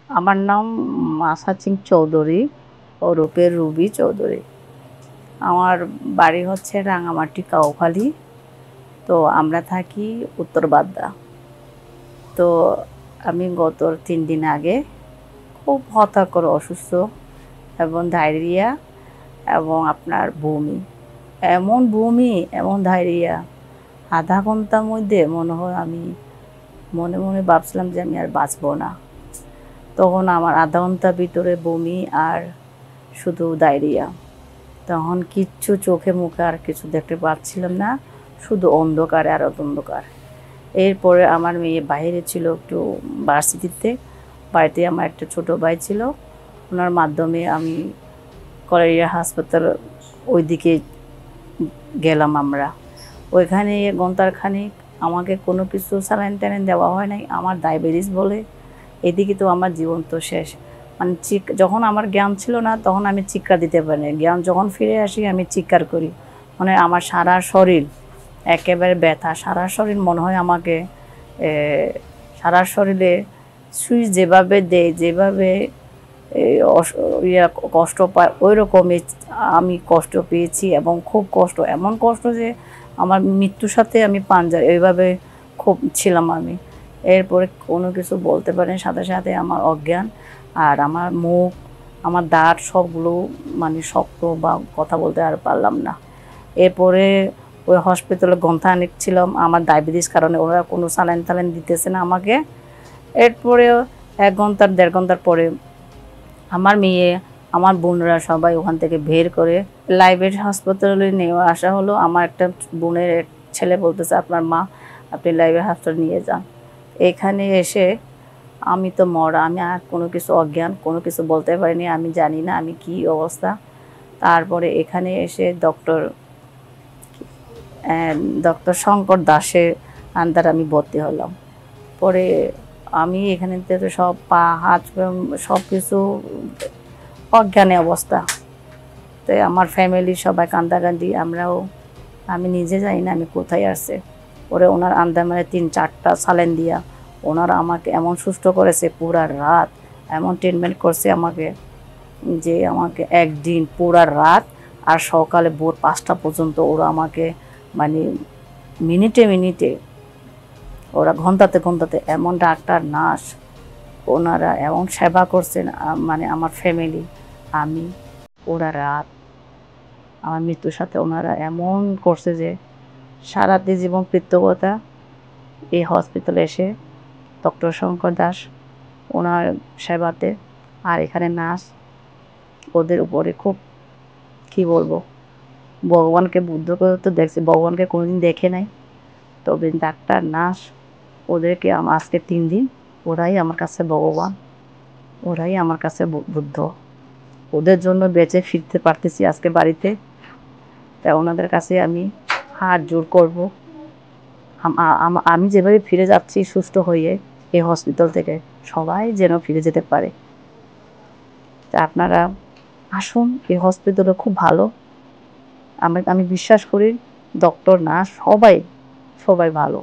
আমার নাম মাসাচিং চৌধুরী, ওরফে রুবি চৌধুরী। আমার বাড়ি হচ্ছে রাঙামাটি কাউখালী। তো আমরা থাকি উত্তর বাড্ডা। তো আমি গত 3 দিন আগে খুব হঠাৎ অসুস্থ এবং ডায়রিয়া এবং আপনার বমি, এমন বমি এমন ডায়রিয়া, আধা ঘন্টার মধ্যে মনে হয় আমি মনে মনে ভাবছিলাম যে আমি আর বাঁচবো না। তখন আমার আধা ঘন্টার ভিতরে বমি আর শুধু ডায়রিয়া। তখন কিচ্ছু চোখে মুখে আর কিছু দেখতে পাচ্ছিলাম না, শুধু অন্ধকার আর অন্ধকার। এরপরে আমার মেয়ে বাইরে ছিল একটু ভার্সিটিতে, বাড়িতে আমার একটা ছোট ভাই ছিল, ওনার মাধ্যমে আমি কলেরিয়া হাসপাতাল ওইদিকে গেলাম আমরা। ওইখানে ঘন্টাখানিক আমাকে কোনো কিছু স্যালাইন ট্যালাইন দেওয়া হয় নাই। আমার ডায়াবেটিস বলে এদিকে তো আমার জীবন তো শেষ। মানে যখন আমার জ্ঞান ছিল না তখন আমি চিৎকার দিতে পারি না, জ্ঞান যখন ফিরে আসি আমি চিৎকার করি। মানে আমার সারা শরীর একেবারে ব্যথা, সারা শরীর মনে হয় আমাকে সারা শরীরে সুইচ যেভাবে দেয়, যেভাবে কষ্ট পায় ওই রকমই আমি কষ্ট পেয়েছি এবং খুব কষ্ট, এমন কষ্ট যে আমার মৃত্যুর সাথে আমি পাঞ্জায় এইভাবে খুব ছিলাম আমি। এরপরে কোনো কিছু বলতে পারেন সাথে সাথে আমার অজ্ঞান, আর আমার মুখ, আমার দাঁত সবগুলো মানে শক্ত, বা কথা বলতে আর পারলাম না। এরপরে ওই হসপিটালে ঘন্টাখানেক ছিলাম আমার ডায়াবেটিস কারণে, ওরা কোনো স্যালাইন ট্যালাইন দিতেছে না আমাকে। এরপরে 1 ঘন্টার 1.5 ঘন্টার পরে আমার মেয়ে, আমার বোনরা সবাই ওখান থেকে বের করে লাইব্রেরি হাসপাতালে নিয়ে আসা হলো। আমার একটা বোনের ছেলে বলতেছে, আপনার মা আপনি লাইব্রেরি হাসপাতালে নিয়ে যান। এখানে এসে আমি তো মরা, আমি আর কোনো কিছু অজ্ঞান, কোনো কিছু বলতে পারিনি, আমি জানি না আমি কি অবস্থা। তারপরে এখানে এসে ডক্টর শঙ্কর দাসের আন্ডারে আমি ভর্তি হলাম। পরে আমি এখানে থেকে সব পা হাত সব কিছু অজ্ঞানে অবস্থা। তো আমার ফ্যামিলি সবাই কান্দাকান্দি, আমি নিজে জানি না আমি কোথায় আসছে। পরে ওনার আন্দামানে 3-4টা স্যালাইন দিয়া ওনারা আমাকে এমন সুস্থ করেছে, পুরা রাত এমন ট্রিটমেন্ট করছে আমাকে যে আমাকে একদিন পুরা রাত আর সকালে ভোর 5টা পর্যন্ত ওরা আমাকে মানে মিনিটে মিনিটে, ওরা ঘন্টাতে ঘন্টাতে এমন ডাক্তার নার্স ওনারা এমন সেবা করছেন, মানে আমার ফ্যামিলি, আমি, ওরা রাত আমার মৃত্যুর সাথে ওনারা এমন করছে যে সারাটি জীবন কৃতজ্ঞতা এই হসপিটালে এসে ডক্টর শঙ্কর দাস ওনার সেবাতে। আর এখানে নার্স ওদের উপরে খুব কি বলবো, ভগবানকে বুদ্ধ করে তো দেখছি, ভগবানকে কোনোদিন দেখে নাই, তবে ডাক্তার নার্স ওদেরকে আজকে 3 দিন ওরাই আমার কাছে ভগবান, ওরাই আমার কাছে বুদ্ধ। ওদের জন্য বেঁচে ফিরতে পারতেছি আজকে বাড়িতে। তাই ওনাদের কাছে আমি হাত জোর করব, আমি যেভাবে ফিরে যাচ্ছি সুস্থ হয়ে এই হসপিটাল থেকে, সবাই যেন ফিরে যেতে পারে। তা আপনারা আসুন, এই হসপিটালটা খুব ভালো। আমি বিশ্বাস করি ডক্টর নার্স সবাই সবাই ভালো।